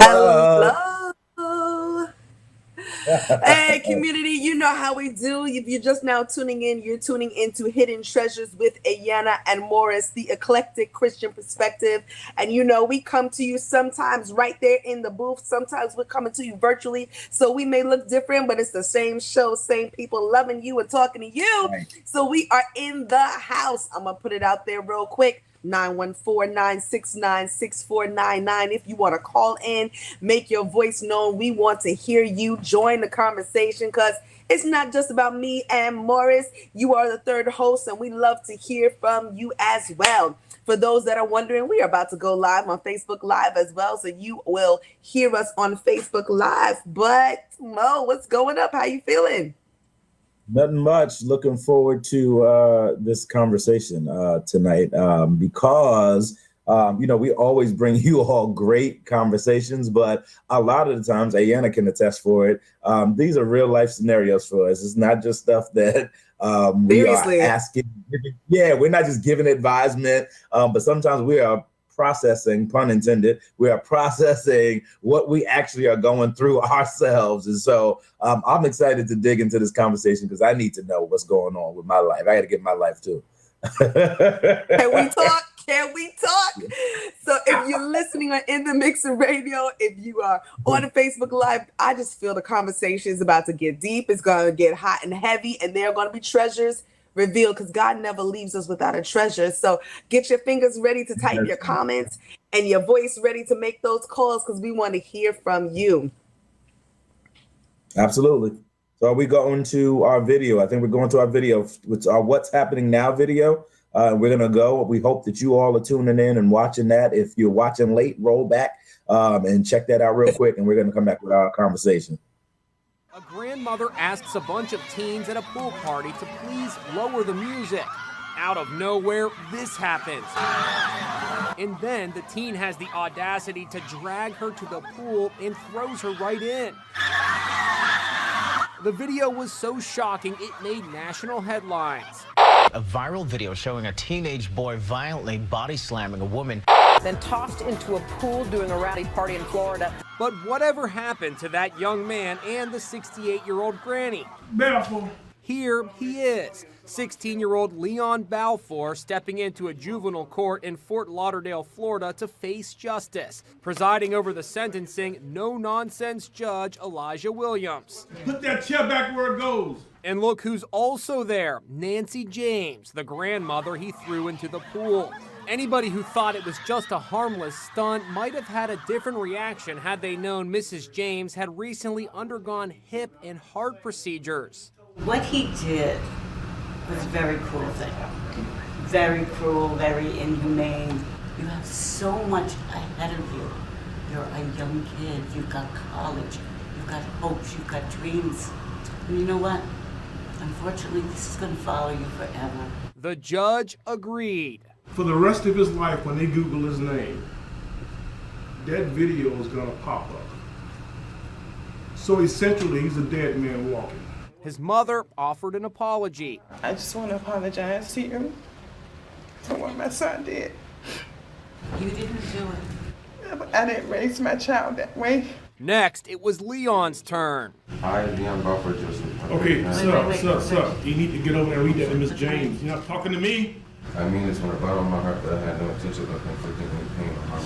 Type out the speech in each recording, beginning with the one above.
Hello. Hello. Hey, community, you know how we do. If you're just now tuning in, you're tuning into Hidden Treasures with Ayanna and Morris, the eclectic Christian perspective. And you know, we come to you sometimes right there in the booth. Sometimes we're coming to you virtually. So we may look different, but it's the same show, same people loving you and talking to you. Right. So we are in the house. I'm going to put it out there real quick. 914-969-6499. If you want to call in, make your voice known. We want to hear you. Join the conversation because it's not just about me and Morris. You are the third host, and we love to hear from you as well. For those that are wondering, we are about to go live on Facebook Live as well, so you will hear us on Facebook Live. But Mo, what's going up? How you feeling? Nothing much. Looking forward to this conversation tonight because, we always bring you all great conversations, but a lot of the times, Ayanna can attest for it, these are real life scenarios for us. It's not just stuff that we are Seriously. asking. Yeah, we're not just giving advisement, but sometimes we are processing, pun intended, we are processing what we actually are going through ourselves. And so I'm excited to dig into this conversation because I need to know what's going on with my life. I got to get my life too. Can we talk? Can we talk? So if you're listening on In the Mixer Radio, if you are on the Facebook Live, I just feel the conversation is about to get deep. It's going to get hot and heavy, and there are going to be treasures revealed because God never leaves us without a treasure. So get your fingers ready to type your comments and your voice ready to make those calls because we want to hear from you. Absolutely. So are we going to our video? I think we're going to our video, which our What's Happening Now video. We're going to go. We hope that you all are tuning in and watching that. If you're watching late, roll back and check that out real quick, and we're going to come back with our conversation. A grandmother asks a bunch of teens at a pool party to please lower the music. Out of nowhere, this happens. And then the teen has the audacity to drag her to the pool and throws her right in. The video was so shocking, it made national headlines. A viral video showing a teenage boy violently body slamming a woman. Then tossed into a pool during a rowdy party in Florida. But whatever happened to that young man and the 68-year-old granny? Balfour. Here he is, 16-year-old Leon Balfour stepping into a juvenile court in Fort Lauderdale, Florida to face justice. Presiding over the sentencing, no-nonsense judge Elijah Williams. Put that chair back where it goes. And look who's also there, Nancy James, the grandmother he threw into the pool. Anybody who thought it was just a harmless stunt might have had a different reaction had they known Mrs. James had recently undergone hip and heart procedures. What he did was a very cruel thing. Very cruel, very inhumane. You have so much ahead of you. You're a young kid, you've got college, you've got hopes, you've got dreams. And you know what? Unfortunately, this is going to follow you forever. The judge agreed. For the rest of his life, when they Google his name, that video is going to pop up. So essentially, he's a dead man walking. His mother offered an apology. I just want to apologize to you for what my son did. You didn't do it. I didn't raise my child that way. Next, it was Leon's turn. I, Leon Balfour Joseph. Okay, sir. You need to get over there and read that to Miss James. You're not talking to me? I mean this from the bottom of my heart, but I had no intention of inflicting any pain or harm.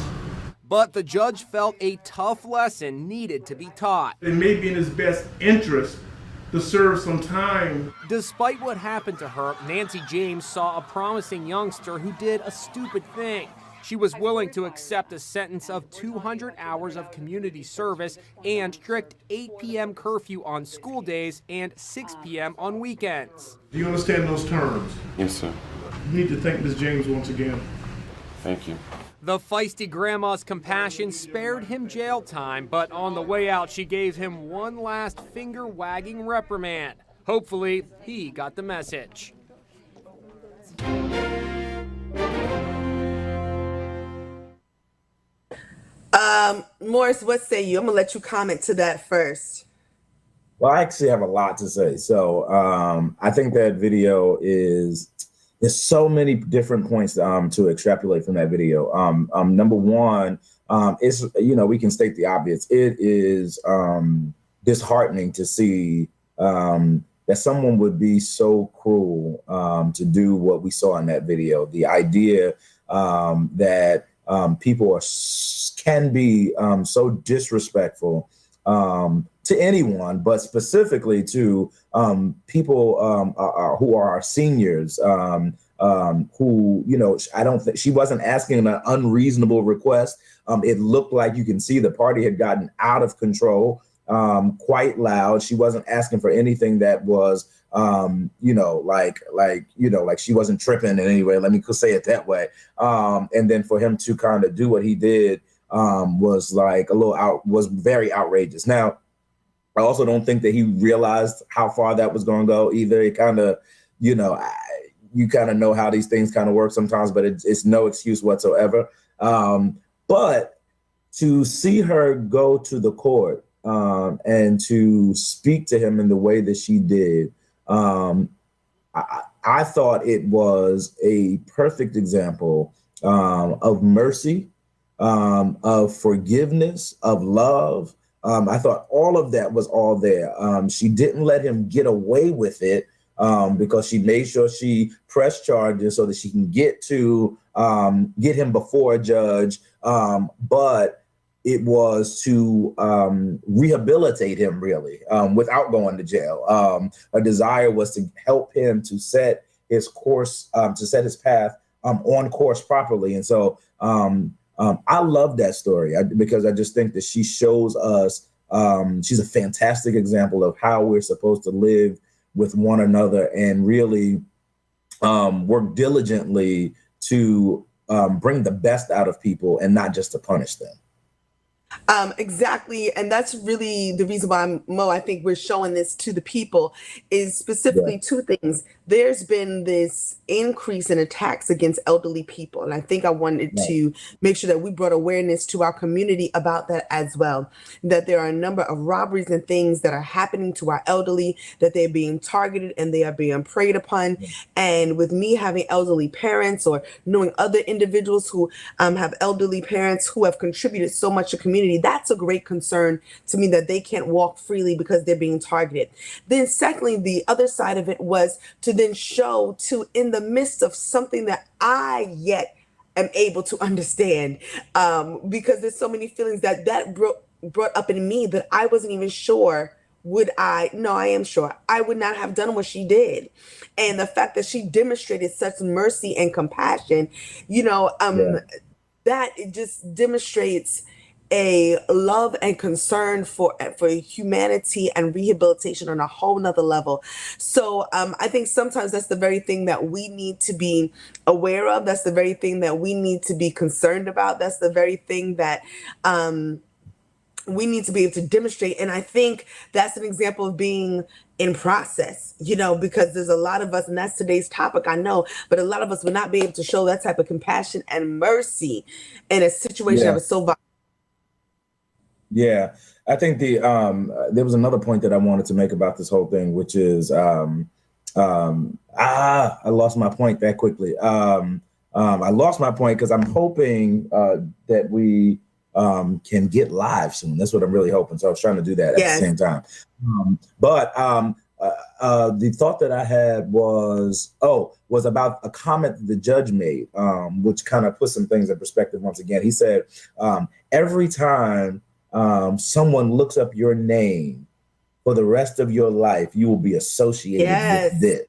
But the judge felt a tough lesson needed to be taught. It may be in his best interest to serve some time. Despite what happened to her, Nancy James saw a promising youngster who did a stupid thing. She was willing to accept a sentence of 200 hours of community service and strict 8 p.m. curfew on school days and 6 p.m. on weekends. Do you understand those terms? Yes, sir. You need to thank Miss James once again. Thank you. The feisty grandma's compassion spared him jail time, but on the way out, she gave him one last finger-wagging reprimand. Hopefully, he got the message. Morris, what say you? I'm gonna let you comment to that first. Well, I actually have a lot to say. So I think that video there's so many different points to extrapolate from that video. Number one, it's, we can state the obvious. It is disheartening to see that someone would be so cruel to do what we saw in that video. The idea that people can be so disrespectful to anyone, but specifically to people who are our seniors, who, I don't think she wasn't asking an unreasonable request. It looked like you can see the party had gotten out of control, quite loud. She wasn't asking for anything that was, like she wasn't tripping in any way. Let me say it that way. And then for him to kind of do what he did was like was very outrageous. Now, I also don't think that he realized how far that was going to go either. It kind of, you kind of know how these things kind of work sometimes, but it's no excuse whatsoever. But to see her go to the court and to speak to him in the way that she did, I thought it was a perfect example of mercy, of forgiveness, of love. I thought all of that was all there. She didn't let him get away with it because she made sure she pressed charges so that she can get him before a judge. But it was to rehabilitate him, really, without going to jail. Her desire was to help him to set his course, to set his path on course properly. And so I love that story because I just think that she shows us she's a fantastic example of how we're supposed to live with one another and really work diligently to bring the best out of people and not just to punish them. Exactly. And that's really the reason why, Mo, I think we're showing this to the people is specifically two things. There's been this increase in attacks against elderly people. And I think I wanted to make sure that we brought awareness to our community about that as well, that there are a number of robberies and things that are happening to our elderly, that they're being targeted and they are being preyed upon. And with me having elderly parents or knowing other individuals who have elderly parents who have contributed so much to community, that's a great concern to me that they can't walk freely because they're being targeted. Then secondly, the other side of it was to then show in the midst of something that I yet am able to understand, because there's so many feelings that brought up in me that I wasn't even sure I am sure I would not have done what she did. And the fact that she demonstrated such mercy and compassion, that it just demonstrates a love and concern for humanity and rehabilitation on a whole nother level. So I think sometimes that's the very thing that we need to be aware of. That's the very thing that we need to be concerned about. That's the very thing that we need to be able to demonstrate. And I think that's an example of being in process, because there's a lot of us, and that's today's topic, I know, but a lot of us would not be able to show that type of compassion and mercy in a situation that was so violent. Yeah, I think there was another point that I wanted to make about this whole thing, which is I lost my point that quickly. I lost my point because I'm hoping that we can get live soon. That's what I'm really hoping. So I was trying to do that at the same time. But the thought that I had was about a comment that the judge made, which kind of put some things in perspective once again. He said, every time someone looks up your name for the rest of your life, you will be associated with this.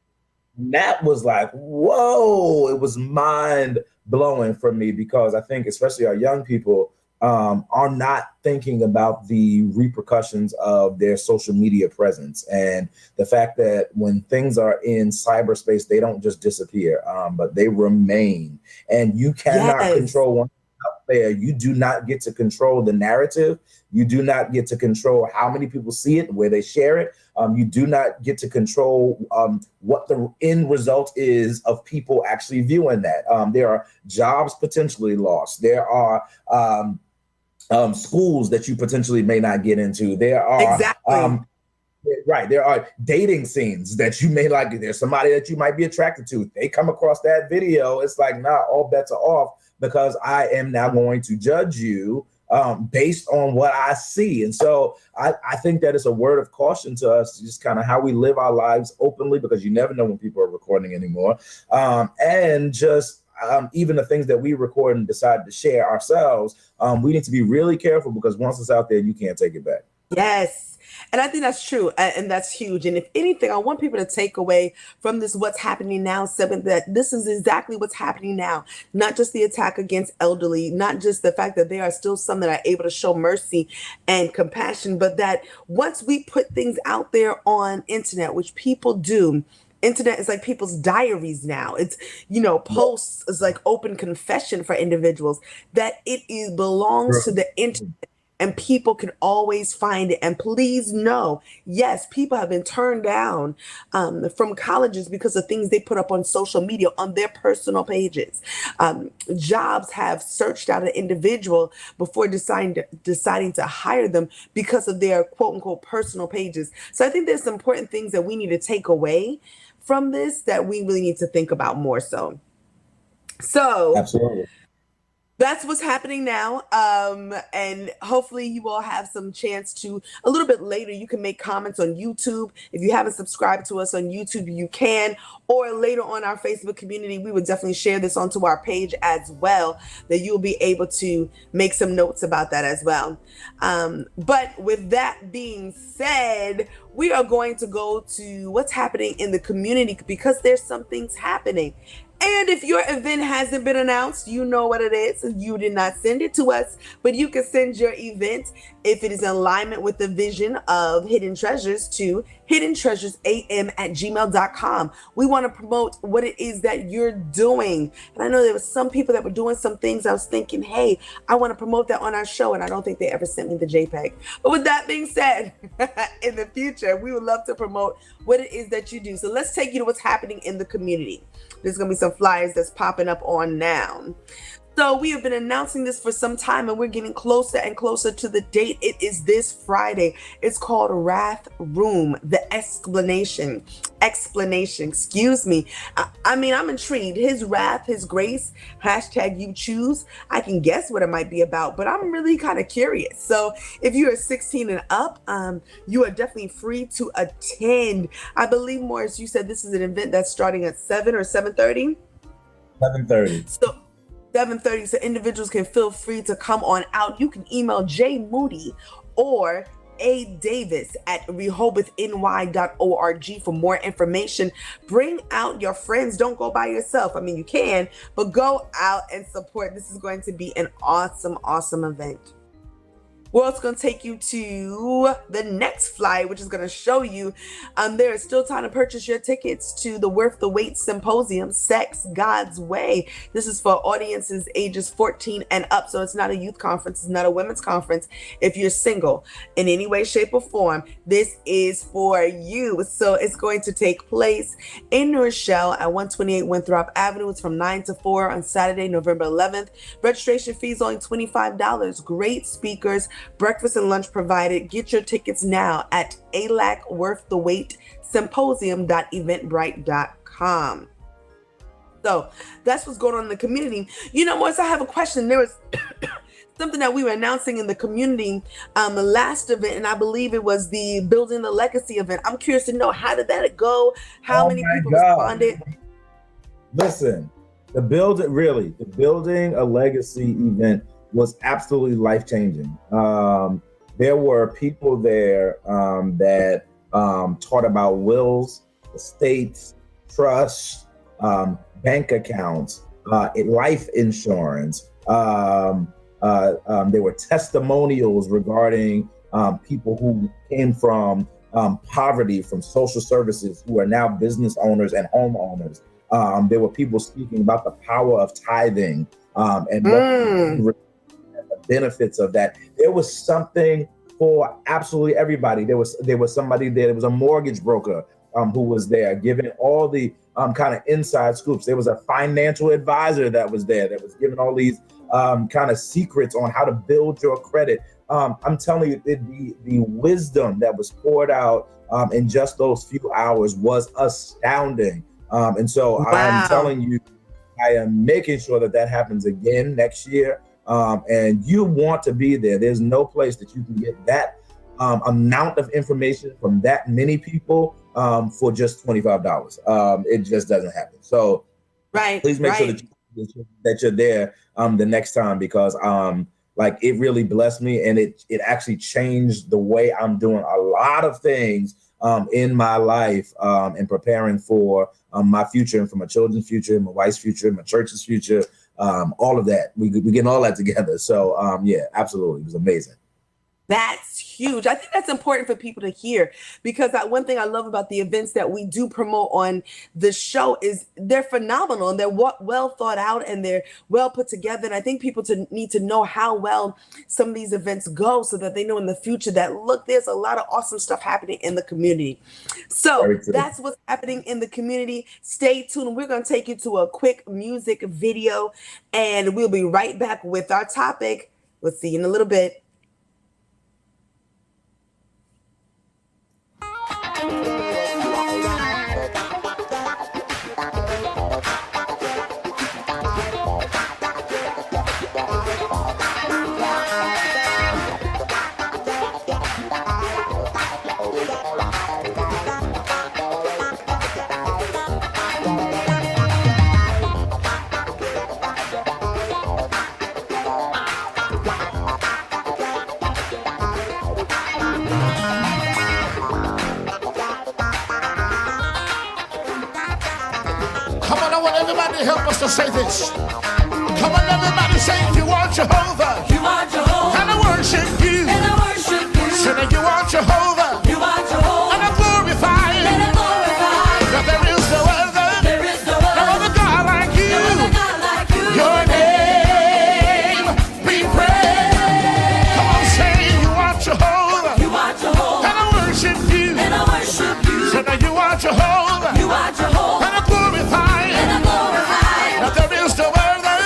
And that was like, whoa, it was mind blowing for me, because I think especially our young people are not thinking about the repercussions of their social media presence and the fact that when things are in cyberspace, they don't just disappear, but they remain. And you cannot control one out there. You do not get to control the narrative. You do not get to control how many people see it, where they share it. You do not get to control what the end result is of people actually viewing that. There are jobs potentially lost. There are schools that you potentially may not get into. There are there are dating scenes that you may like. There's somebody that you might be attracted to. They come across that video. It's like, nah, all bets are off. because I am now going to judge you based on what I see. And so I think that it's a word of caution to us, just kind of how we live our lives openly, because you never know when people are recording anymore. And just even the things that we record and decide to share ourselves, we need to be really careful, because once it's out there, you can't take it back. Yes. And I think that's true. And that's huge. And if anything, I want people to take away from this What's Happening Now segment that this is exactly what's happening now. Not just the attack against elderly, not just the fact that there are still some that are able to show mercy and compassion, but that once we put things out there on internet, which people do, internet is like people's diaries now. It's, posts is like open confession for individuals, that it belongs to the internet. And people can always find it. And please know, yes, people have been turned down from colleges because of things they put up on social media, on their personal pages. Jobs have searched out an individual before deciding to hire them because of their quote unquote personal pages. So I think there's some important things that we need to take away from this that we really need to think about more so. So absolutely. That's what's happening now. And hopefully you all have some chance to, a little bit later, you can make comments on YouTube. If you haven't subscribed to us on YouTube, you can. Or later on our Facebook community, we would definitely share this onto our page as well, that you'll be able to make some notes about that as well. But with that being said, we are going to go to what's happening in the community, because there's some things happening. And if your event hasn't been announced, you know what it is. You did not send it to us, but you can send your event, if it is in alignment with the vision of Hidden Treasures, to hiddentreasuresam@gmail.com. We want to promote what it is that you're doing. And I know there were some people that were doing some things. I was thinking, hey, I want to promote that on our show. And I don't think they ever sent me the JPEG. But with that being said, in the future, we would love to promote what it is that you do. So let's take you to what's happening in the community. There's going to be some flyers that's popping up on now. So we have been announcing this for some time, and we're getting closer and closer to the date. It is this Friday. It's called Wrath Room, the explanation, excuse me. I mean, I'm intrigued. His wrath, his grace, #you choose. I can guess what it might be about, but I'm really kind of curious. So if you are 16 and up, you are definitely free to attend. I believe, Morris, you said this is an event that's starting at 7 or 7:30? 7:30. So 7:30, so individuals can feel free to come on out. You can email J Moody or A Davis at rehobothny.org for more information. Bring out your friends. Don't go by yourself. I mean, you can, but go out and support. This is going to be an awesome, awesome event. We're also going to take you to the next flyer, which is going to show you there is still time to purchase your tickets to the Worth the Wait Symposium, Sex God's Way. This is for audiences ages 14 and up. So it's not a youth conference. It's not a women's conference. If you're single in any way, shape, or form, this is for you. So it's going to take place in New Rochelle at 128 Winthrop Avenue. It's from 9 to 4 on Saturday, November 11th. Registration fees only $25. Great speakers. Breakfast and lunch provided. Get your tickets now at alacworththewait.symposium.eventbrite.com. So that's what's going on in the community. Morris, I have a question. There was something that we were announcing in the community the last event, and I believe it was the Building the Legacy event. I'm curious to know, how did that go? How many people responded? Listen, the Building a Legacy event was absolutely life-changing. There were people there that taught about wills, estates, trusts, bank accounts, life insurance. There were testimonials regarding people who came from poverty, from social services, who are now business owners and homeowners. There were people speaking about the power of tithing and the benefits of that. There was something for absolutely everybody. There was somebody there. There was a mortgage broker who was there, giving all the kind of inside scoops. There was a financial advisor that was there, that was giving all these kind of secrets on how to build your credit. I'm telling you, the wisdom that was poured out in just those few hours was astounding. And so wow. I'm telling you, I am making sure that that happens again next year. And you want to be there. There's no place that you can get that amount of information from that many people for just $25. It just doesn't happen. So please make sure that you're there the next time, because like it really blessed me, and it actually changed the way I'm doing a lot of things in my life and preparing for my future and for my children's future, my wife's future, my church's future, all of that. We getting all that together. So yeah, absolutely. It was amazing. That's huge. I think that's important for people to hear, because one thing I love about the events that we do promote on the show is they're phenomenal and they're well thought out and they're well put together. And I think people need to know how well some of these events go so that they know in the future that, look, there's a lot of awesome stuff happening in the community. So that's what's happening in the community. Stay tuned. We're going to take you to a quick music video and we'll be right back with our topic. We'll see you in a little bit. Help us to say this. Come on, everybody, say you are Jehovah. You are Jehovah. And I worship you. And I worship you. Say that you are Jehovah. You are Jehovah. And I glorify you. And I glorify you. That there is no other. There is no other God like you. No other God like you. Your name be praised. Come on, say you are Jehovah. You are Jehovah. And I worship you. And I worship you. Say that you are Jehovah. You are Jehovah. And I glorify you. And I glorify. There is no other,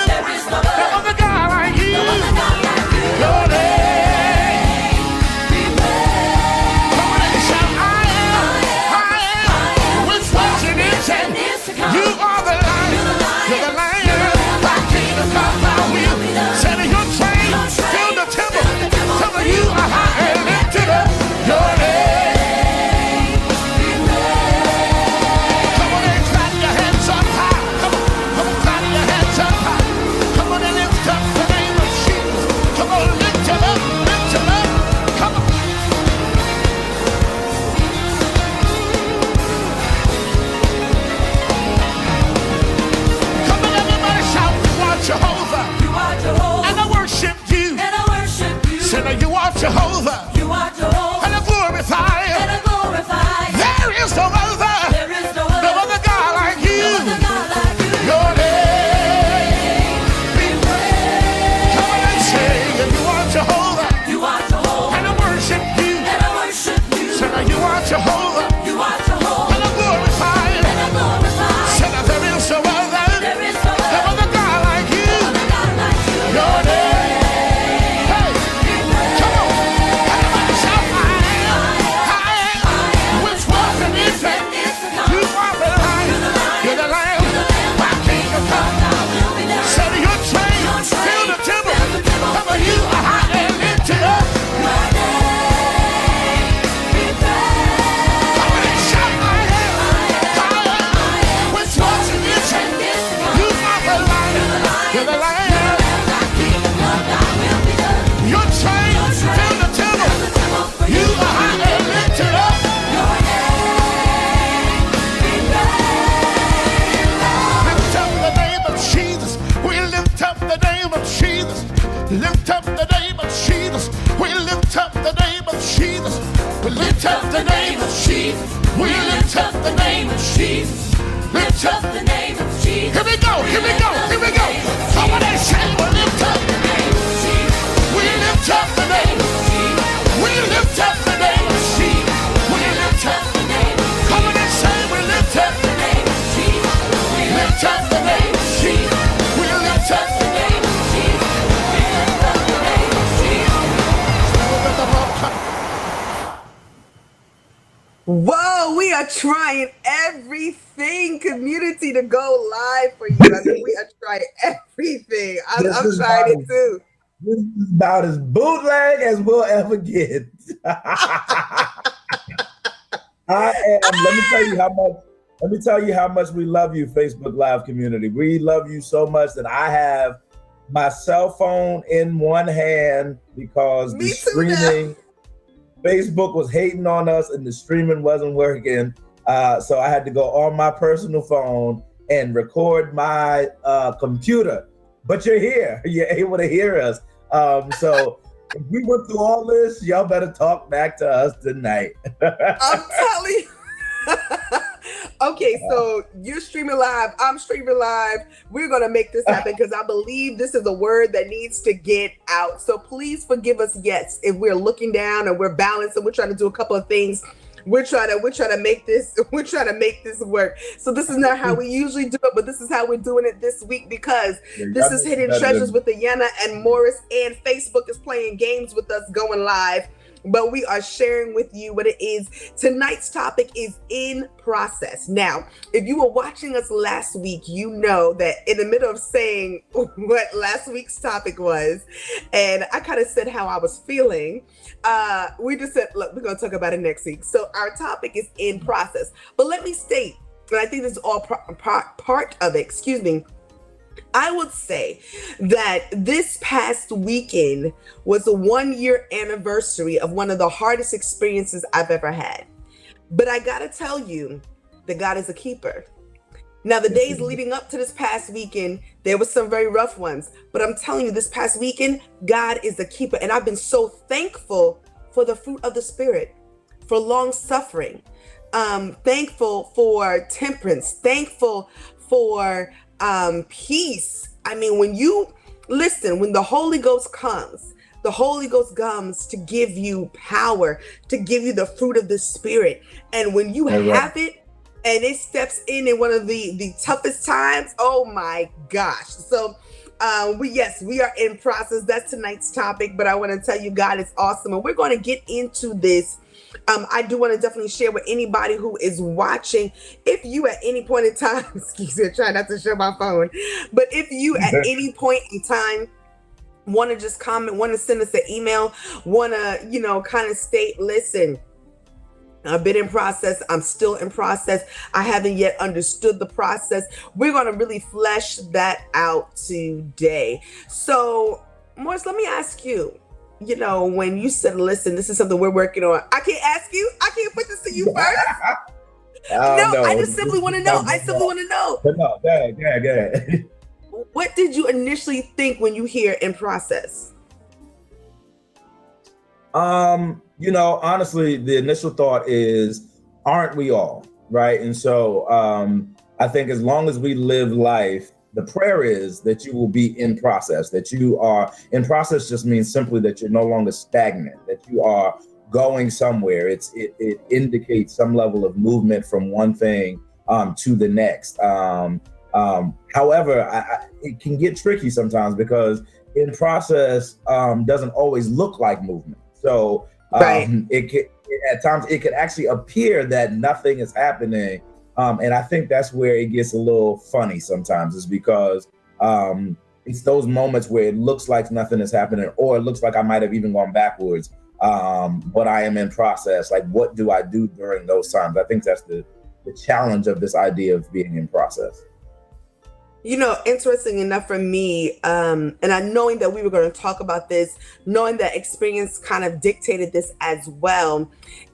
no other God like you. Your name be praised. Come on and shout, I am, which was and is to come. You are the Lion, you're the Lion, thy kingdom come, thy will. Set in your train, fill the temple. Some of you are high and lifted up. Your name be praised. Come on and clap your hands up high. Come on and lift up the name of Jesus. Come on, lift him up, lift him up. Come on. Come on, everybody shout, you are Jehovah. You are Jehovah. And I worship you. And I worship you. Say that you are Jehovah. You are Jehovah. And I glorify you. And I glorify you. There is no other. There is no other God like you. No other God like you. Your name be praised. Come on and say that you are Jehovah. You are Jehovah. And I worship you. And I worship you. Say that you are Jehovah. You are Jehovah. And I glorify you. And I glorify you. Say that there is no other. There is no other God like you. No other God like you. Your name. Hey, come on. Everybody shout, I am, which was and is to come. You are the Lion. You're the Lion. My kingdom come. Set your train, fill the temple. Some of you are high and lifted up. Your name be praised. Come on and shout, I am, which was and is to come. You are the Lion. You're the Lion. Your train, fill the temple. You are high and lifted up. Your name be praised. Lift up the name of Jesus. We lift up the name of Jesus. Lift up the name of Jesus. We lift up the name of Jesus. We lift up the name of Jesus. We lift up the name of Jesus. Lift up the name of Jesus. Here we go, here we go, here we go. Somebody say, we lift up the name of Jesus. We lift up the name of Jesus. We lift up the name of Jesus. We lift up the name. Come on and say, we lift up the name of Jesus. We lift up the name of Jesus. We lift up the name of Jesus. We lift up the name of Jesus. Whoa, we are are trying everything, community, to go live for you. I mean, we are trying everything. I'm trying it too. This is about as bootleg as we'll ever get. I am. Let me tell you how much. Let me tell you how much we love you, Facebook Live community. We love you so much that I have my cell phone in one hand because the streaming, Facebook was hating on us and the streaming wasn't working. So I had to go on my personal phone and record my computer. But you're here. You're able to hear us. So if we went through all this, y'all better talk back to us tonight. I'm telling you. Okay, so you're streaming live. I'm streaming live. We're going to make this happen because I believe this is a word that needs to get out. So please forgive us, yes, if we're looking down and we're balanced and we're trying to do a couple of things. We're trying to make this work. So this is not how we usually do it, but this is how we're doing it this week because this is Hidden Treasures with Ayanna and Morris, and Facebook is playing games with us going live. But we are sharing with you what it is. Tonight's topic is in process. Now, if you were watching us last week, you know that in the middle of saying what last week's topic was, and I kind of said how I was feeling, we just said, look, we're going to talk about it next week. So our topic is in process. But let me state, and I think this is all part of it, I would say that this past weekend was a 1-year anniversary of one of the hardest experiences I've ever had. But I got to tell you that God is a keeper. Now, the days leading up to this past weekend, there were some very rough ones. But I'm telling you, this past weekend, God is a keeper. And I've been so thankful for the fruit of the Spirit, for long suffering, thankful for temperance, thankful for peace. I mean, when the Holy Ghost comes to give you power, to give you the fruit of the Spirit. And when you have it and it steps in one of the toughest times, oh my gosh. So we are in process. That's tonight's topic, but I want to tell you, God is awesome. And we're going to get into this. I do want to definitely share with anybody who is watching, if you at any point in time, excuse me, try not to show my phone, but if you at any point in time want to just comment, want to send us an email, want to, kind of state, listen, I've been in process. I'm still in process. I haven't yet understood the process. We're going to really flesh that out today. So, Morris, let me ask you, when you said, listen, this is something we're working on, I can't ask you. I can't put this to you first. No, I just simply want to know. No, go ahead. What did you initially think when you hear in process? Honestly, the initial thought is, aren't we all, right? And so I think as long as we live life, the prayer is that you will be in process, that you are in process just means simply that you're no longer stagnant, that you are going somewhere. It indicates some level of movement from one thing to the next. However, it can get tricky sometimes because in process doesn't always look like movement. So at times it could actually appear that nothing is happening. And I think that's where it gets a little funny sometimes, is because it's those moments where it looks like nothing is happening, or it looks like I might have even gone backwards, but I am in process. Like, what do I do during those times? I think that's the challenge of this idea of being in process. Interesting enough for me, and I knowing that we were going to talk about this, knowing that experience kind of dictated this as well.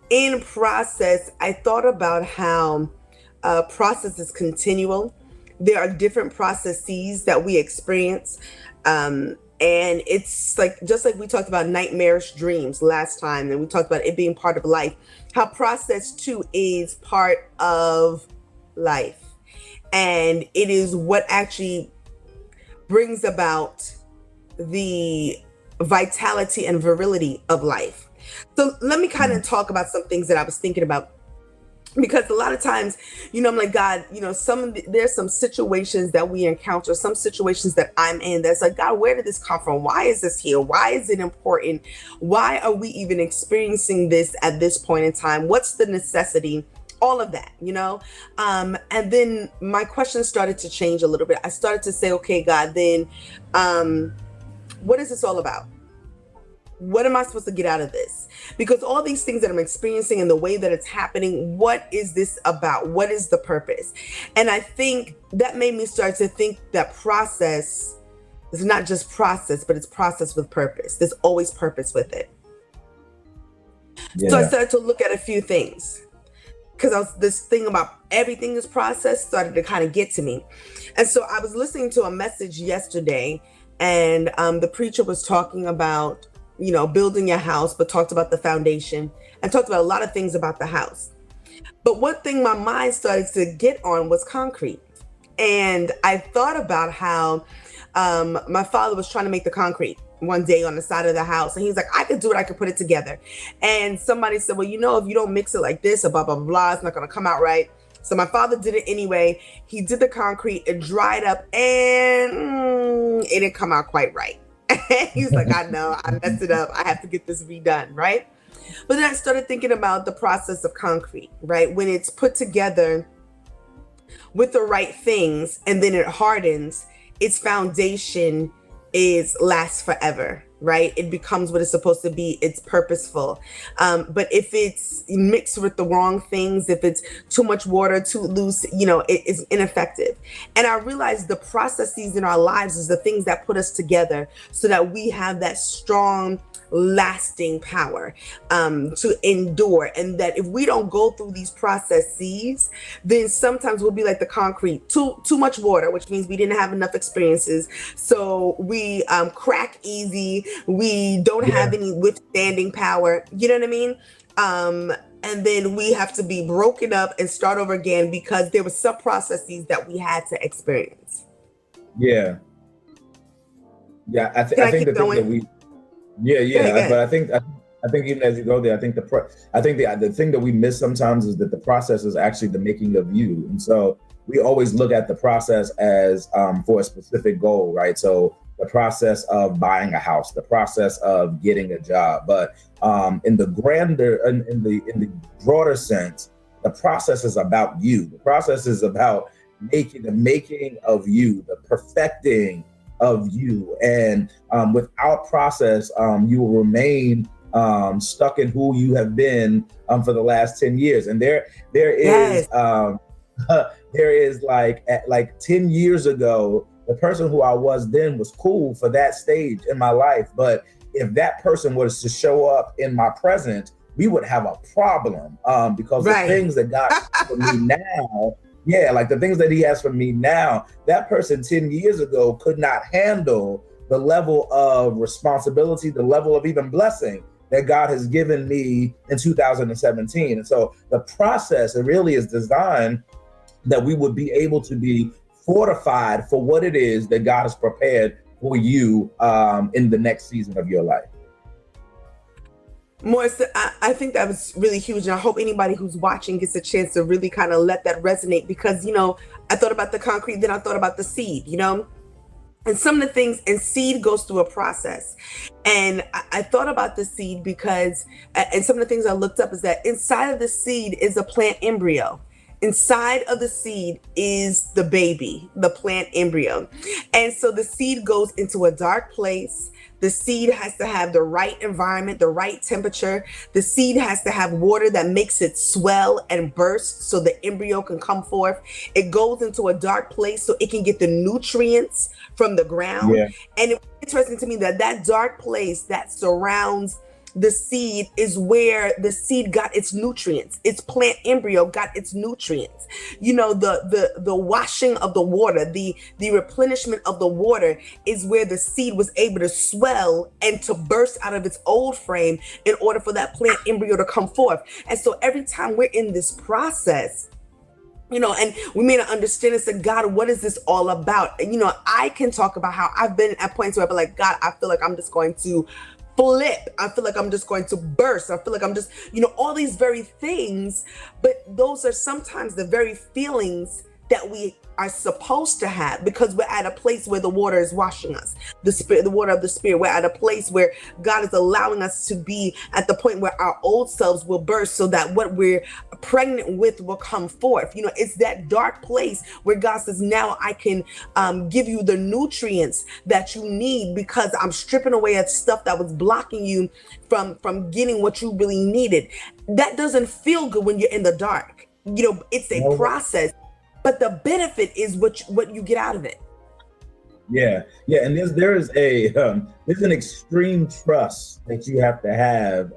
In process, I thought about how process is continual. There are different processes that we experience. And it's just like we talked about nightmarish dreams last time, and we talked about it being part of life, how process too is part of life. And it is what actually brings about the vitality and virility of life. So let me kind of talk about some things that I was thinking about. Because a lot of times, I'm like, God, there's some situations that we encounter, some situations that I'm in that's like, God, where did this come from? Why is this here? Why is it important? Why are we even experiencing this at this point in time? What's the necessity all of that, you know? And then my questions started to change a little bit. I started to say, okay, God, then what is this all about? What am I supposed to get out of this? Because all these things that I'm experiencing and the way that it's happening, what is this about? What is the purpose? And I think that made me start to think that process is not just process, but it's process with purpose. There's always purpose with it. Yeah. So I started to look at a few things, because this thing about everything is process started to kind of get to me. And so I was listening to a message yesterday, and the preacher was talking about, you know, building your house, but talked about the foundation and talked about a lot of things about the house. But one thing my mind started to get on was concrete. And I thought about how my father was trying to make the concrete one day on the side of the house. And he's like, I could do it. I could put it together. And somebody said, well, you know, if you don't mix it like this, or blah, blah, blah, it's not going to come out right. So my father did it anyway. He did the concrete, it dried up, and it didn't come out quite right. He's like, I know, I messed it up. I have to get this redone, right? But then I started thinking about the process of concrete, right? When it's put together with the right things and then it hardens, its foundation lasts forever, right? It becomes what it's supposed to be. It's purposeful. But if it's mixed with the wrong things, if it's too much water, too loose, you know, it is ineffective. And I realized the processes in our lives is the things that put us together so that we have that strong, lasting power to endure. And that if we don't go through these processes, then sometimes we'll be like the concrete, too much water, which means we didn't have enough experiences. So we crack easy. We don't have any withstanding power. You know what I mean? And then we have to be broken up and start over again because there were some processes that we had to experience. Yeah. I think the thing that we but I think even as you go there, I think the thing that we miss sometimes is that the process is actually the making of you. And so we always look at the process as for a specific goal, right? So the process of buying a house, the process of getting a job, but in the broader sense, the process is about you. The process is about the making of you, the perfecting of you. And without process, you will remain stuck in who you have been for the last 10 years. And there is there is like 10 years ago, the person who I was then was cool for that stage in my life. But if that person was to show up in my present, we would have a problem because the things that God has for me now, like the things that he has for me now, that person 10 years ago could not handle the level of responsibility, the level of even blessing that God has given me in 2017. And so the process, it really is designed that we would be able to be fortified for what it is that God has prepared for you in the next season of your life. Morris, I think that was really huge. And I hope anybody who's watching gets a chance to really kind of let that resonate because, you know, I thought about the concrete, then I thought about the seed, you know, and some of the things, and seed goes through a process. And I thought about the seed because, and some of the things I looked up is that inside of the seed is a plant embryo. Inside of the seed is the baby, the plant embryo. And so the seed goes into a dark place. The seed has to have the right environment, the right temperature. The seed has to have water that makes it swell and burst so the embryo can come forth. It goes into a dark place so it can get the nutrients from the ground. Yeah. And it's interesting to me that dark place that surrounds the seed is where the seed got its nutrients. Its plant embryo got its nutrients. You know, the washing of the water, the replenishment of the water is where the seed was able to swell and to burst out of its old frame in order for that plant embryo to come forth. And so every time we're in this process, you know, and we may not understand it, say, God, what is this all about? And, you know, I can talk about how I've been at points where I've been like, God, I feel like I'm just going to flip. I feel like I'm just going to burst. I feel like I'm just, you know, all these very things, but those are sometimes the very feelings that we are supposed to have because we're at a place where the water is washing us, the spirit, the water of the spirit. We're at a place where God is allowing us to be at the point where our old selves will burst so that what we're pregnant with will come forth. You know, it's that dark place where God says, now I can give you the nutrients that you need, because I'm stripping away at stuff that was blocking you from getting what you really needed. That doesn't feel good when you're in the dark. You know, it's a process, but the benefit is what you get out of it. Yeah, and there's an extreme trust that you have to have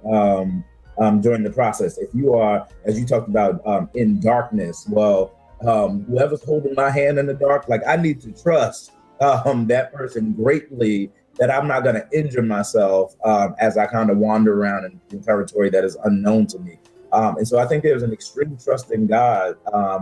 during the process. If you are, as you talked about, in darkness, well, whoever's holding my hand in the dark, like, I need to trust that person greatly, that I'm not going to injure myself as I kind of wander around in territory that is unknown to me. And so I think there's an extreme trust in God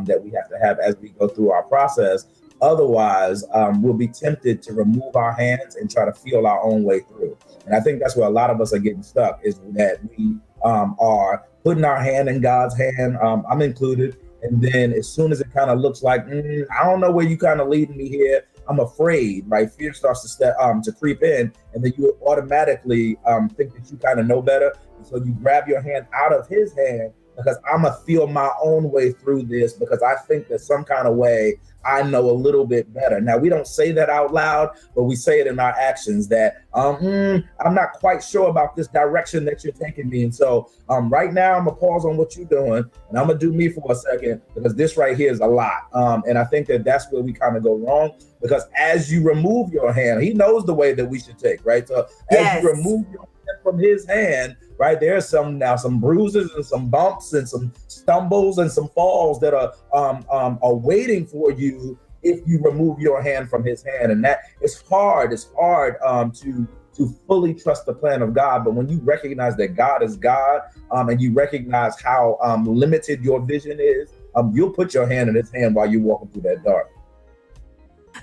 that we have to have as we go through our process. Otherwise, we'll be tempted to remove our hands and try to feel our own way through. And I think that's where a lot of us are getting stuck, is that we are putting our hand in God's hand. I'm included. And then as soon as it kind of looks like, I don't know where you kind of leading me here, I'm afraid, right? Fear starts to creep in, and then you automatically think that you kind of know better. And so you grab your hand out of his hand, because I'm going to feel my own way through this, because I think that some kind of way I know a little bit better. Now, we don't say that out loud, but we say it in our actions that I'm not quite sure about this direction that you're taking me. And so right now, I'm going to pause on what you're doing, and I'm going to do me for a second, because this right here is a lot. And I think that that's where we kind of go wrong, because as you remove your hand, he knows the way that we should take, right? So as you remove your hand from his hand, right, there's some bruises and some bumps and some stumbles and some falls that are waiting for you if you remove your hand from his hand. And that it's hard to fully trust the plan of God. But when you recognize that God is God, and you recognize how limited your vision is, you'll put your hand in his hand while you're walking through that dark.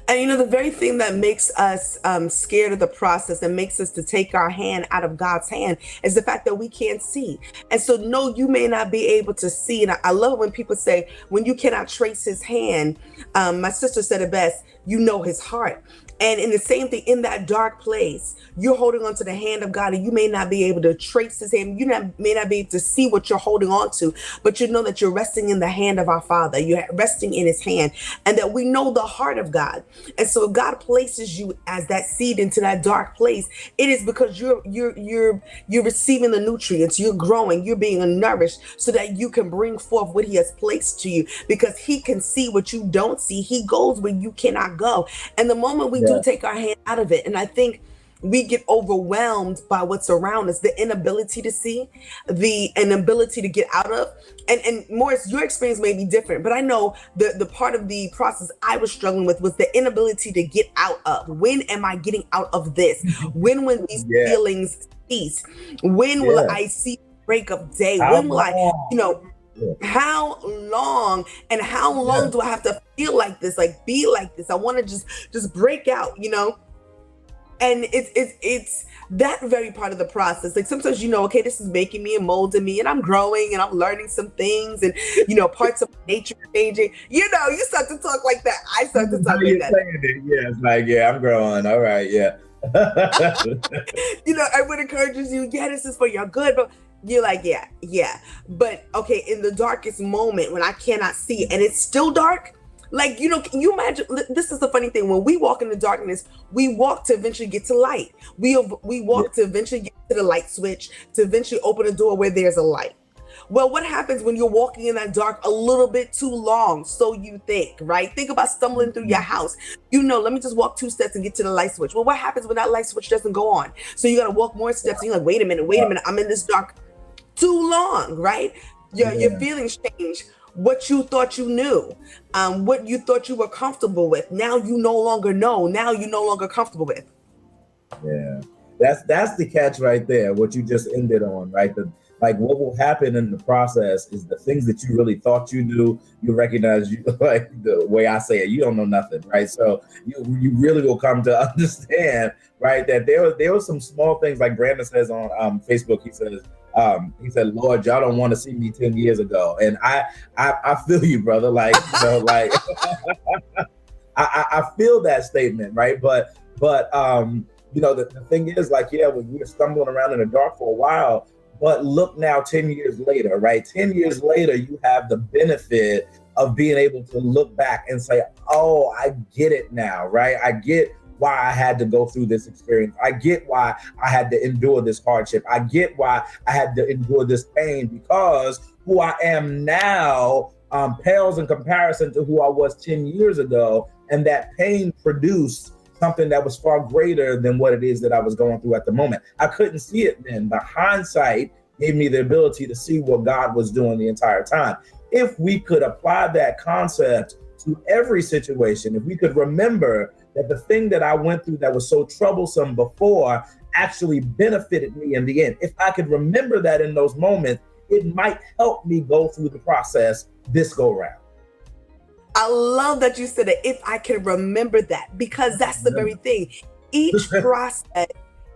And, you know, the very thing that makes us scared of the process and makes us to take our hand out of God's hand is the fact that we can't see. And so, no, you may not be able to see. And I love when people say, when you cannot trace his hand, my sister said it best, you know his heart. And in the same thing, in that dark place, you're holding on to the hand of God, and you may not be able to trace his hand. May not be able to see what you're holding on to, but you know that you're resting in the hand of our Father. You're resting in his hand, and that we know the heart of God. And so if God places you as that seed into that dark place, it is because you're receiving the nutrients, you're growing, you're being nourished, so that you can bring forth what he has placed to you, because he can see what you don't see. He goes where you cannot go. And the moment we do take our hand out of it, and I think we get overwhelmed by what's around us, the inability to see, the inability to get out of, and Morris, your experience may be different, but I know the part of the process I was struggling with was the inability to get out of. When am I getting out of this? When will these feelings cease? When will I see break of day? When will I, how long, and how long do I have to feel like this, like be like this? I want to just break out, and it's that very part of the process. Like sometimes, okay, this is making me and molding me, and I'm growing and I'm learning some things, and parts of nature changing. You start to talk like that. I start to talk like that. It's like, I'm growing. All right, everyone encourages you. Yeah, this is for your good, but you're like, yeah. But okay, in the darkest moment when I cannot see and it's still dark, like, can you imagine? This is the funny thing. When we walk in the darkness, we walk to eventually get to light. We walk to eventually get to the light switch, to eventually open a door where there's a light. Well, what happens when you're walking in that dark a little bit too long? So you think, right? Think about stumbling through your house. Let me just walk 2 steps and get to the light switch. Well, what happens when that light switch doesn't go on? So you got to walk more steps. And you're like, wait a minute. I'm in this dark too long, right? Your feelings change. What you thought you knew, what you thought you were comfortable with, now you no longer know. Now you're no longer comfortable with. Yeah, that's the catch right there. What you just ended on, right? What will happen in the process is the things that you really thought you knew, you recognize, like the way I say it, you don't know nothing, right? So you really will come to understand, right, that there were some small things, like Brandon says on Facebook. He said, Lord, y'all don't want to see me 10 years ago. And I feel you, brother. Like, I feel that statement, right? But the thing is, like, when we were stumbling around in the dark for a while, But look now, 10 years later, right? 10 years later, you have the benefit of being able to look back and say, oh, I get it now, right? I get why I had to go through this experience. I get why I had to endure this hardship. I get why I had to endure this pain, because who I am now pales in comparison to who I was 10 years ago. And that pain produced something that was far greater than what it is that I was going through at the moment. I couldn't see it then, but hindsight gave me the ability to see what God was doing the entire time. If we could apply that concept to every situation, if we could remember that the thing that I went through that was so troublesome before actually benefited me in the end, if I could remember that in those moments, it might help me go through the process this go round. I love that you said that, if I can remember that, because that's the very thing. Each process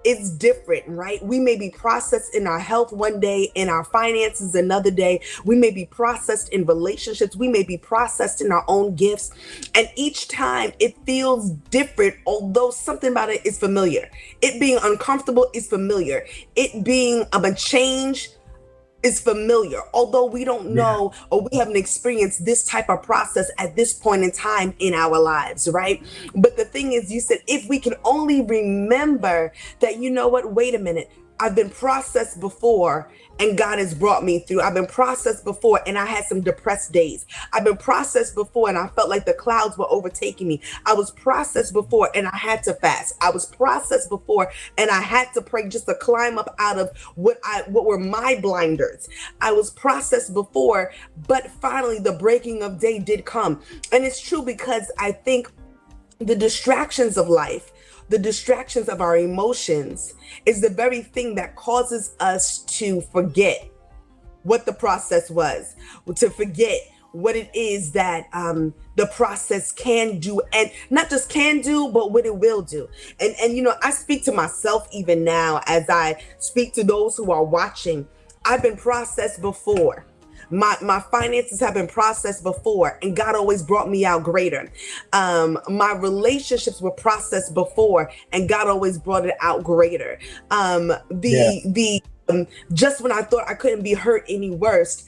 is different, right? We may be processed in our health one day, in our finances another day. We may be processed in relationships. We may be processed in our own gifts. And each time it feels different, although something about it is familiar. It being uncomfortable is familiar. It being a change is familiar, although we don't know or we haven't experienced this type of process at this point in time in our lives, right? But the thing is, you said, if we can only remember that, you know what, wait a minute, I've been processed before and God has brought me through. I've been processed before and I had some depressed days. I've been processed before and I felt like the clouds were overtaking me. I was processed before and I had to fast. I was processed before and I had to pray just to climb up out of what were my blinders. I was processed before, but finally the breaking of day did come. And it's true, because I think the distractions of life, the distractions of our emotions, is the very thing that causes us to forget what the process was, to forget what it is that the process can do, and not just can do, but what it will do. And you know, I speak to myself even now as I speak to those who are watching. I've been processed before. My finances have been processed before, and God always brought me out greater. My relationships were processed before, and God always brought it out greater. Just when I thought I couldn't be hurt any worse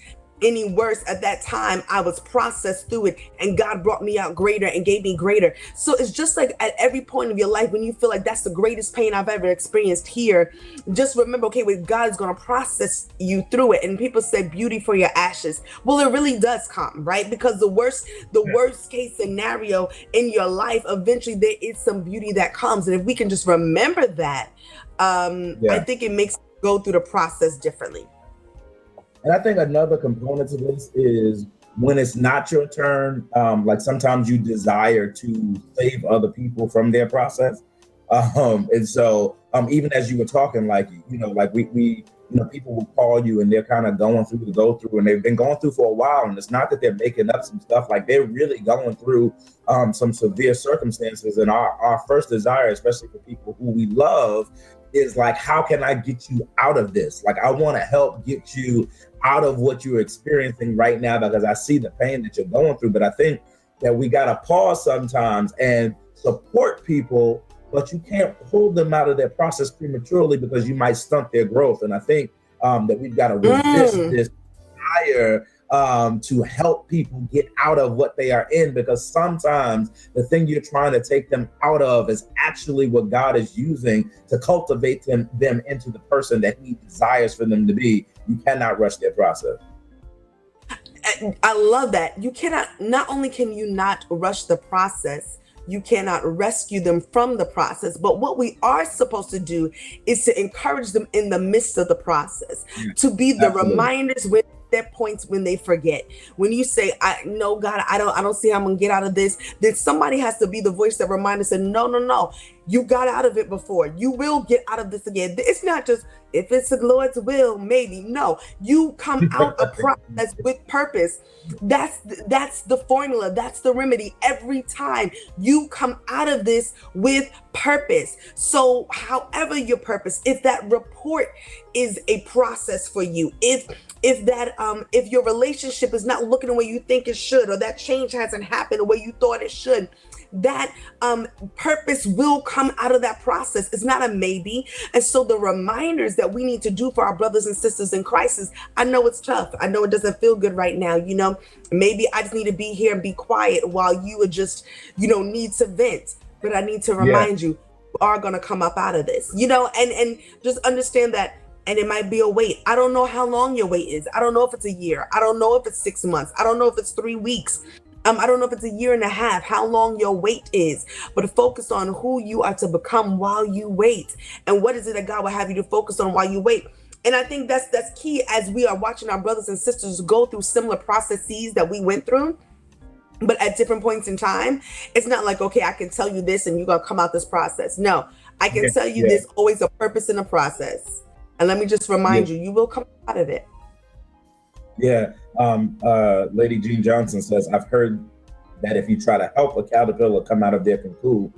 at that time, I was processed through it, and God brought me out greater and gave me greater. So it's just like at every point of your life, when you feel like that's the greatest pain I've ever experienced here, just remember, okay, wait, God is going to process you through it. And people say beauty for your ashes. Well, it really does come, right? Because the worst case scenario in your life, eventually there is some beauty that comes. And if we can just remember that, I think it makes us go through the process differently. And I think another component to this is when it's not your turn, like sometimes you desire to save other people from their process. And so even as you were talking, like, you know, like we you know, people will call you and they're kind of going through the go through, and they've been going through for a while. And it's not that they're making up some stuff, like they're really going through some severe circumstances. And our first desire, especially for people who we love, is like, how can I get you out of this? Like, I want to help get you out of what you're experiencing right now, because I see the pain that you're going through. But I think that we got to pause sometimes and support people, but you can't pull them out of their process prematurely, because you might stunt their growth. And I think that we've got to resist this desire to help people get out of what they are in, because sometimes the thing you're trying to take them out of is actually what God is using to cultivate them into the person that He desires for them to be. You cannot rush their process. I love that. You cannot, not only can you not rush the process, you cannot rescue them from the process, but what we are supposed to do is to encourage them in the midst of the process, to be the reminders when their points when they forget. When you say, I know, God, I don't see how I'm gonna get out of this, then somebody has to be the voice that reminds us, and no, you got out of it before. You will get out of this again. It's not just if it's the Lord's will, maybe. No, you come out of process with purpose. That's the formula. That's the remedy. Every time you come out of this with purpose. So however your purpose, if that report is a process for you, if your relationship is not looking the way you think it should, or that change hasn't happened the way you thought it should, that purpose will come out of that process. It's not a maybe. And so the reminders that we need to do for our brothers and sisters in Christ is, I know it's tough. I know it doesn't feel good right now. You know, maybe I just need to be here and be quiet while you would just, you know, need to vent. But I need to remind you are going to come up out of this, you know, and just understand that. And it might be a wait. I don't know how long your wait is. I don't know if it's a year. I don't know if it's 6 months. I don't know if it's 3 weeks. I don't know if it's a year and a half, how long your wait is, but focus on who you are to become while you wait. And what is it that God will have you to focus on while you wait? And I think that's key as we are watching our brothers and sisters go through similar processes that we went through. But at different points in time, it's not like, okay, I can tell you this and you're going to come out this process. No, I can tell you there's always a purpose in the process. And let me just remind you, you will come out of it. Yeah. Lady Jean Johnson says, I've heard that if you try to help a caterpillar come out of their cocoon,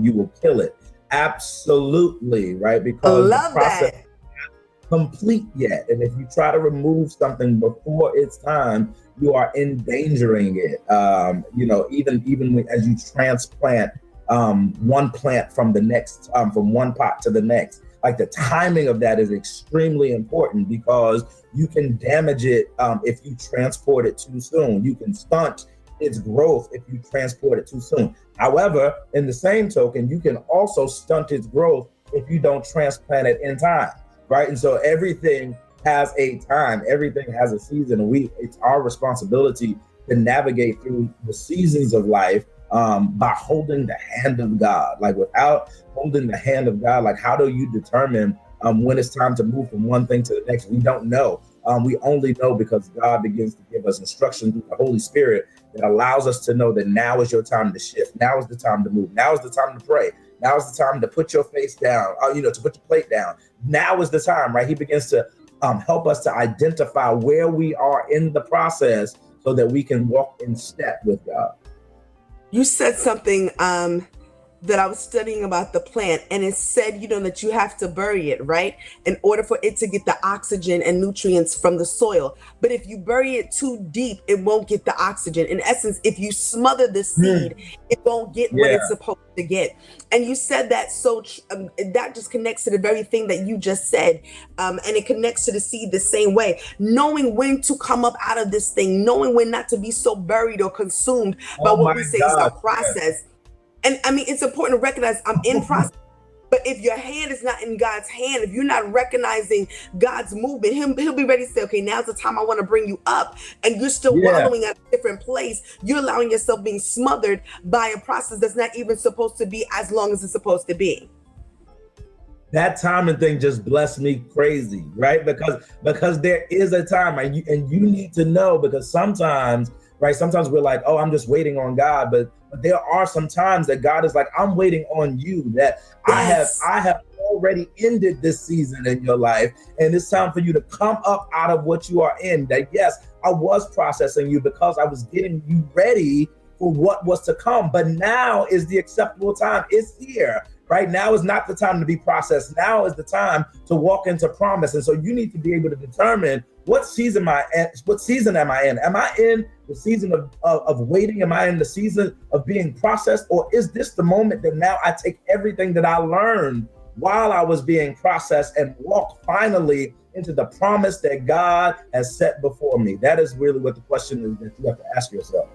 you will kill it. Absolutely, right? Because the process is not complete yet. And if you try to remove something before it's time, you are endangering it. You know, even as you transplant one plant from the next, from one pot to the next, like the timing of that is extremely important because you can damage it if you transport it too soon. You can stunt its growth if you transport it too soon. However, in the same token, you can also stunt its growth if you don't transplant it in time, right? And so everything has a time, everything has a season, and it's our responsibility to navigate through the seasons of life by holding the hand of God. Like without holding the hand of God, like how do you determine when it's time to move from one thing to the next? We don't know. We only know because God begins to give us instruction through the Holy Spirit that allows us to know that now is your time to shift. Now is the time to move. Now is the time to pray. Now is the time to put your face down, to put your plate down. Now is the time, right? He begins to help us to identify where we are in the process so that we can walk in step with God. You said something that I was studying about the plant, and it said, that you have to bury it, right? In order for it to get the oxygen and nutrients from the soil. But if you bury it too deep, it won't get the oxygen. In essence, if you smother the seed, it won't get what it's supposed to get. And you said that, so that just connects to the very thing that you just said. And it connects to the seed the same way. Knowing when to come up out of this thing, knowing when not to be so buried or consumed by what we say is our process. And I mean, it's important to recognize I'm in process. But if your hand is not in God's hand, if you're not recognizing God's movement, he'll be ready to say, okay, now's the time I want to bring you up. And you're still wallowing at a different place. You're allowing yourself being smothered by a process that's not even supposed to be as long as it's supposed to be. That timing thing just blessed me crazy, right? Because there is a time, and you need to know, because sometimes we're like, oh, I'm just waiting on God, but there are some times that God is like, I'm waiting on you, that I have already ended this season in your life, and it's time for you to come up out of what you are in. That yes, I was processing you because I was getting you ready for what was to come, but now is the acceptable time. It's here. Right now is not the time to be processed. Now is the time to walk into promise. And so you need to be able to determine what season am I in? Am I in the season of waiting? Am I in the season of being processed? Or is this the moment that now I take everything that I learned while I was being processed and walk finally into the promise that God has set before me? That is really what the question is that you have to ask yourself.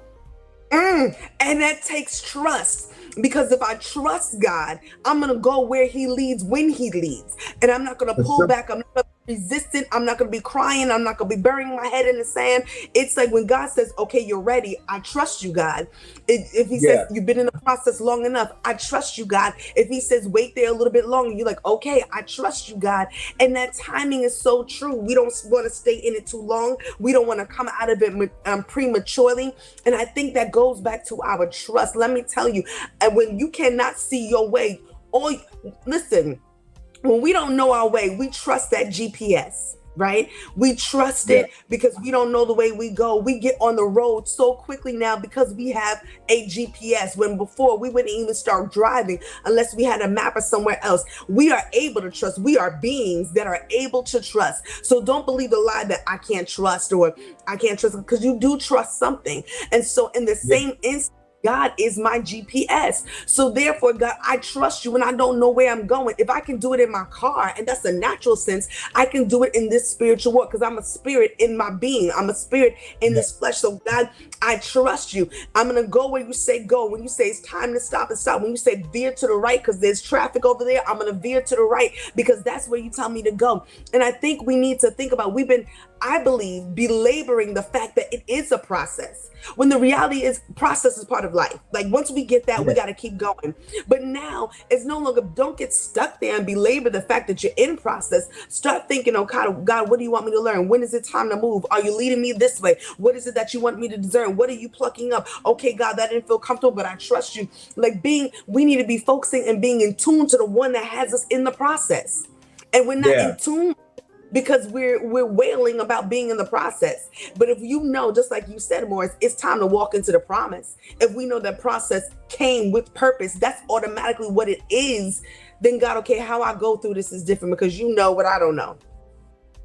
And that takes trust, because if I trust God, I'm going to go where he leads when he leads, and I'm not going to pull back. I'm not going to be resistant. I'm not going to be crying. I'm not going to be burying my head in the sand. It's like when God says, okay, you're ready. I trust you, God. If he says you've been in the process long enough, I trust you, God. If he says wait there a little bit longer, you're like, okay, I trust you, God. And that timing is so true. We don't want to stay in it too long. We don't want to come out of it prematurely. And I think that goes back to our trust. Let me tell you, and when you cannot see your way, listen, when we don't know our way, we trust that GPS, right? We trust it because we don't know the way we go. We get on the road so quickly now because we have a GPS, when before we wouldn't even start driving unless we had a map or somewhere else. We are able to trust. We are beings that are able to trust. So don't believe the lie that I can't trust, or I can't trust, because you do trust something. And so in the same instance, God is my GPS. So therefore, God, I trust you when I don't know where I'm going. If I can do it in my car, and that's a natural sense, I can do it in this spiritual world because I'm a spirit in my being. I'm a spirit in this flesh. So God, I trust you. I'm going to go where you say go. When you say it's time to stop and stop. When you say veer to the right because there's traffic over there, I'm going to veer to the right because that's where you tell me to go. And I think we need to think about, I believe, belaboring the fact that it is a process. When the reality is process is part of life. Like once we get that, we got to keep going. But now it's no longer, don't get stuck there and belabor the fact that you're in process. Start thinking, oh God, what do you want me to learn? When is it time to move? Are you leading me this way? What is it that you want me to discern? What are you plucking up? Okay, God, that didn't feel comfortable, but I trust you. We need to be focusing and being in tune to the one that has us in the process. And we're not in tune because we're wailing about being in the process. But if you know, just like you said, Morris, it's time to walk into the promise. If we know that process came with purpose, that's automatically what it is. Then God, okay, how I go through this is different because you know what I don't know.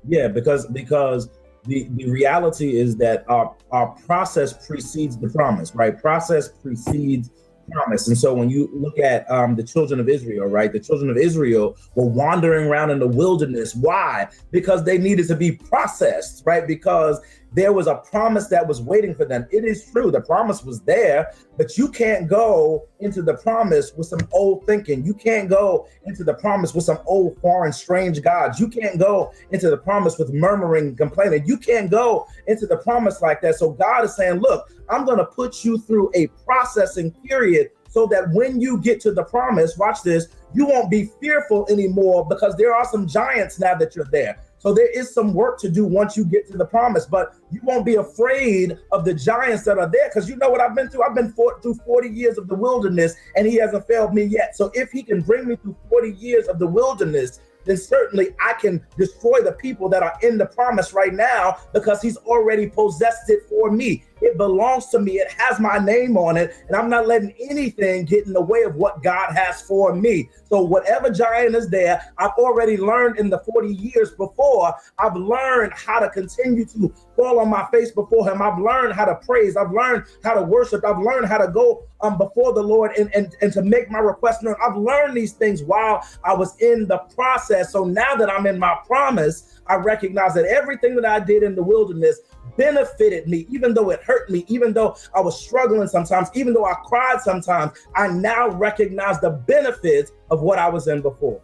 Yeah, because the reality is that our process precedes the promise, right? Process precedes promise. And so when you look at the children of Israel, right? The children of Israel were wandering around in the wilderness. Why? Because they needed to be processed, right? Because there was a promise that was waiting for them. It is true, the promise was there, but you can't go into the promise with some old thinking. You can't go into the promise with some old, foreign, strange gods. You can't go into the promise with murmuring, complaining. You can't go into the promise like that. So God is saying, look, I'm going to put you through a processing period so that when you get to the promise, watch this, you won't be fearful anymore because there are some giants now that you're there. So there is some work to do once you get to the promise, but you won't be afraid of the giants that are there because you know what I've been through. I've been through 40 years of the wilderness and he hasn't failed me yet. So if he can bring me through 40 years of the wilderness, then certainly I can destroy the people that are in the promise right now because he's already possessed it for me. It belongs to me. It has my name on it, and I'm not letting anything get in the way of what God has for me. So whatever giant is there, I've already learned in the 40 years before, I've learned how to continue to fall on my face before him. I've learned how to praise. I've learned how to worship. I've learned how to go before the Lord and to make my request known. I've learned these things while I was in the process. So now that I'm in my promise, I recognize that everything that I did in the wilderness benefited me, even though it hurt me, even though I was struggling sometimes, even though I cried sometimes. I now recognize the benefits of what I was in before.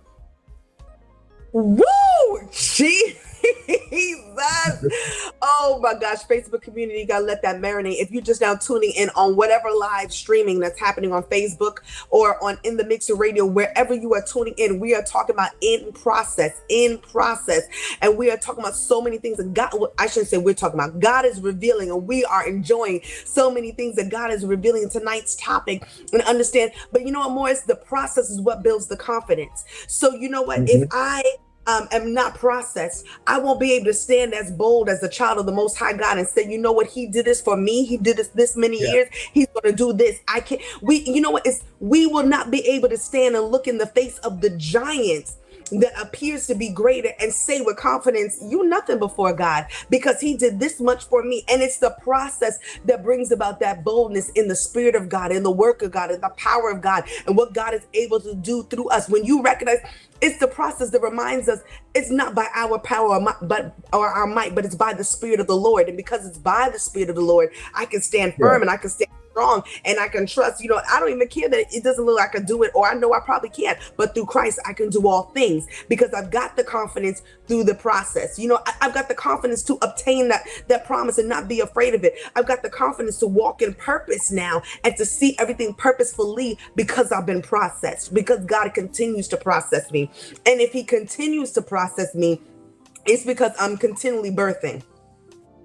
Woo! Jesus! Oh my gosh, Facebook community, you gotta let that marinate. If you're just now tuning in on whatever live streaming that's happening on Facebook or on In the Mixer Radio, wherever you are tuning in, we are talking about in process, and we are talking about so many things that God, I shouldn't say we're talking about, God is revealing, and we are enjoying so many things that God is revealing in tonight's topic and understand. But you know what, Morris, the process is what builds the confidence. So you know what, if I am not processed, I won't be able to stand as bold as the child of the Most High God and say, you know what, he did this for me. He did this many years. He's going to do this. I can't. You know what? We will not be able to stand and look in the face of the giants that appears to be greater and say with confidence, you nothing before God, because he did this much for me. And it's the process that brings about that boldness in the spirit of God, in the work of God, in the power of God, and what God is able to do through us. When you recognize, it's the process that reminds us it's not by our power or our might, but it's by the Spirit of the Lord. And because it's by the Spirit of the Lord, I can stand firm and I can stand strong and I can trust. You know, I don't even care that it doesn't look like I can do it, or I know I probably can't, but through Christ I can do all things because I've got the confidence through the process. You know, I've got the confidence to obtain that promise and not be afraid of it. I've got the confidence to walk in purpose now and to see everything purposefully because I've been processed, because God continues to process me. And if he continues to process me, it's because I'm continually birthing.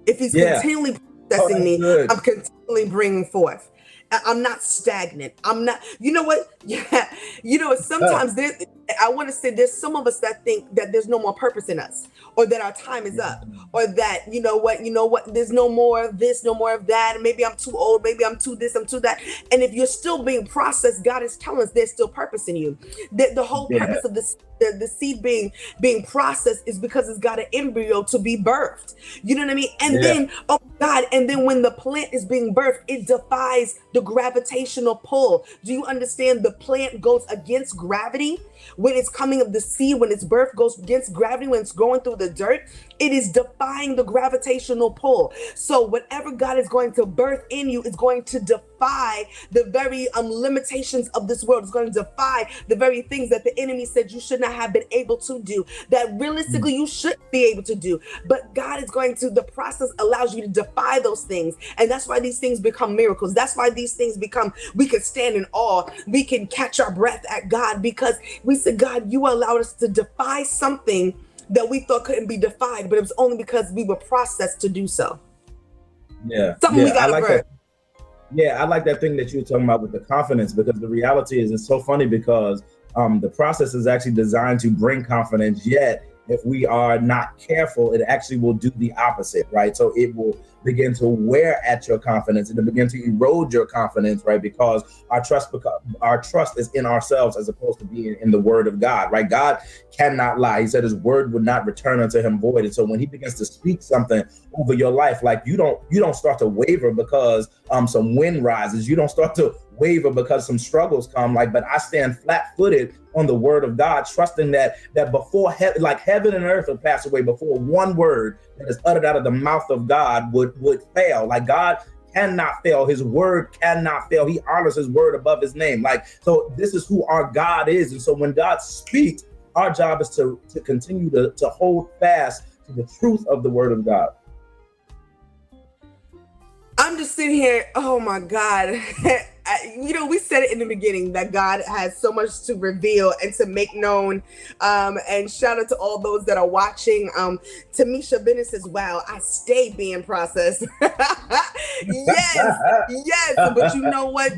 If he's continually processing me, I'm continually bringing forth. I'm not stagnant. I'm not, you know what? Yeah. You know, sometimes I want to say there's some of us that think that there's no more purpose in us, or that our time is up, or that, you know what, there's no more of this, no more of that. Maybe I'm too old, maybe I'm too this, I'm too that. And if you're still being processed, God is telling us there's still purpose in you. The whole purpose of this, the seed being processed is because it's got an embryo to be birthed. You know what I mean? And then, oh God, and then when the plant is being birthed, it defies the gravitational pull. Do you understand? The plant goes against gravity when it's coming of the seed, when its birth goes against gravity, when it's going through the dirt, it is defying the gravitational pull. So whatever God is going to birth in you is going to defy the very limitations of this world. It's going to defy the very things that the enemy said you should not have been able to do, that realistically you shouldn't be able to do. But God is going to, the process allows you to defy those things. And that's why these things become miracles. That's why these things become, we can stand in awe. We can catch our breath at God, because we said, God, you allowed us to defy something that we thought couldn't be defied, but it was only because we were processed to do so. Something we got to birth. I like that thing that you were talking about with the confidence, because the reality is, it's so funny because the process is actually designed to bring confidence, yet if we are not careful, it actually will do the opposite, right? So it will begin to wear at your confidence, and to begin to erode your confidence, right? Because our trust is in ourselves as opposed to being in the word of God, right? God cannot lie. He said his word would not return unto him void. And so when he begins to speak something over your life, like you don't start to waver because some wind rises. You don't start to waver because some struggles come, but I stand flat-footed on the word of God, trusting that before heaven and earth will pass away, before one word that is uttered out of the mouth of God would fail. Like, God cannot fail. His word cannot fail. He honors his word above his name. So this is who our God is. And so when God speaks, our job is to continue to hold fast to the truth of the word of God. I'm just sitting here, oh my God. We said it in the beginning that God has so much to reveal and to make known. And shout out to all those that are watching. Tamisha Bennett says, wow, I stay being processed. yes. But you know what?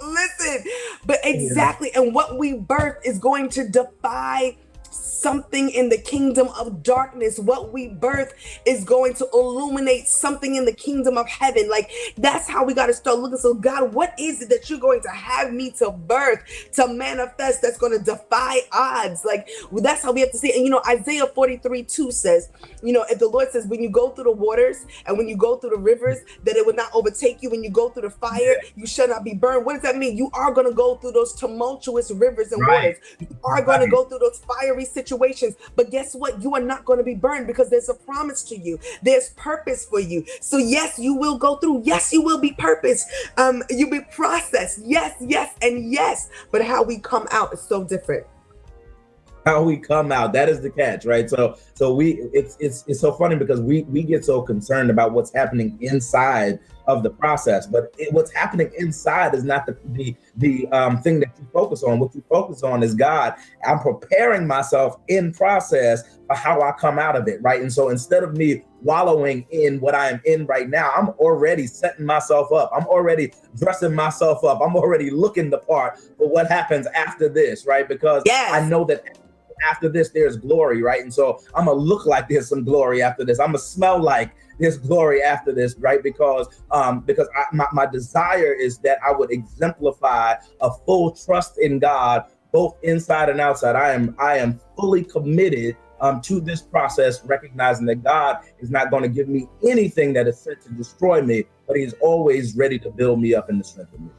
Listen, but exactly. And what we birth is going to defy something in the kingdom of darkness. What we birth is going to illuminate something in the kingdom of heaven. That's how we got to start looking. So God, what is it that you're going to have me to birth, to manifest, that's going to defy odds? That's how we have to see it. And Isaiah 43:2 says, if the Lord says, when you go through the waters and when you go through the rivers, that it will not overtake you. When you go through the fire, you shall not be burned. What does that mean? You are going to go through those tumultuous rivers and waters. You are going to go through those fiery situations. But guess what? You are not going to be burned, because there's a promise to you. There's purpose for you. So yes, you will go through. Yes, you will be purposed. You'll be processed. Yes, and yes. But how we come out is so different. How we come out, that is the catch, right? So it's so funny because we get so concerned about what's happening inside of the process, but what's happening inside is not the thing that you focus on. What you focus on is, God, I'm preparing myself in process for how I come out of it, right? And so instead of me wallowing in what I am in right now, I'm already setting myself up. I'm already dressing myself up. I'm already looking the part for what happens after this, right? Because I know that after this, there's glory, right? And so I'm gonna look like there's some glory after this. I'm gonna smell like there's glory after this, right? Because my desire is that I would exemplify a full trust in God, both inside and outside. I am fully committed to this process, recognizing that God is not going to give me anything that is sent to destroy me, but He's always ready to build me up and to strengthen me.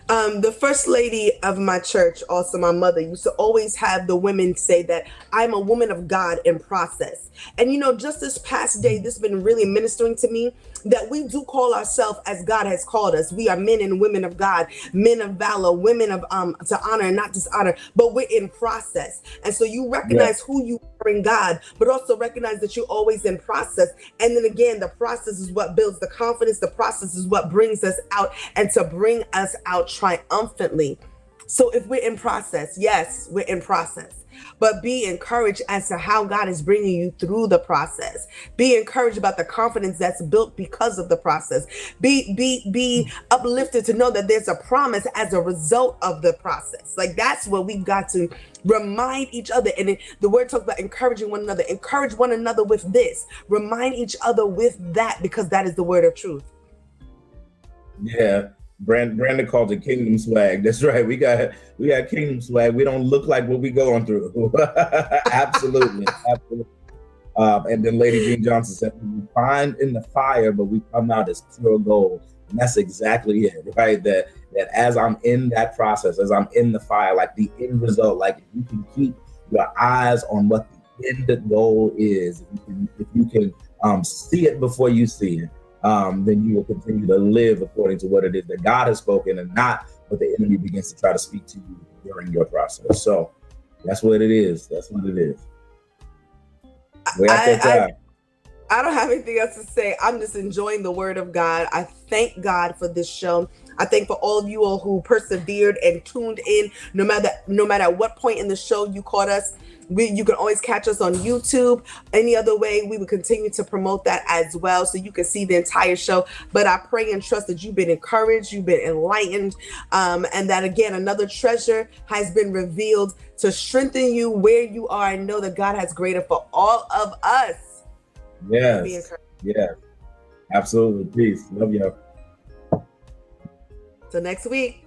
The first lady of my church, also my mother, used to always have the women say that I'm a woman of God in process. And just this past day, this has been really ministering to me, that we do call ourselves as God has called us. We are men and women of God, men of valor, women of to honor and not dishonor, but we're in process. And so you recognize who you are in God, but also recognize that you're always in process. And then again, the process is what builds the confidence. The process is what brings us out, and to bring us out triumphantly. So if we're in process, yes, we're in process. but be encouraged as to how God is bringing you through the process. Be encouraged about the confidence that's built because of the process. Be uplifted to know that there's a promise as a result of the process. Like, that's what we've got to remind each other. And the word talks about encouraging one another. Encourage one another with this. Remind each other with that, because that is the word of truth. Yeah. Brandon called it kingdom swag. That's right. We got kingdom swag. We don't look like what we going through. Absolutely. Absolutely. And then Lady Jean Johnson said, we find in the fire, but we come out as pure gold. And that's exactly it, right? That as I'm in that process, as I'm in the fire, like the end result, like if you can keep your eyes on what the end goal is, if you can see it before you see it, then you will continue to live according to what it is that God has spoken, and not what the enemy begins to try to speak to you during your process. So that's what it is. That's what it is. We're at that time. I don't have anything else to say. I'm just enjoying the word of God. I thank God for this show. I thank for all of you all who persevered and tuned in, no matter at what point in the show you caught us. You can always catch us on YouTube. Any other way, we will continue to promote that as well, so you can see the entire show. But I pray and trust that you've been encouraged, you've been enlightened, and that, again, another treasure has been revealed to strengthen you where you are, and know that God has greater for all of us. Yes. Yeah. Absolutely. Peace. Love you. Till next week.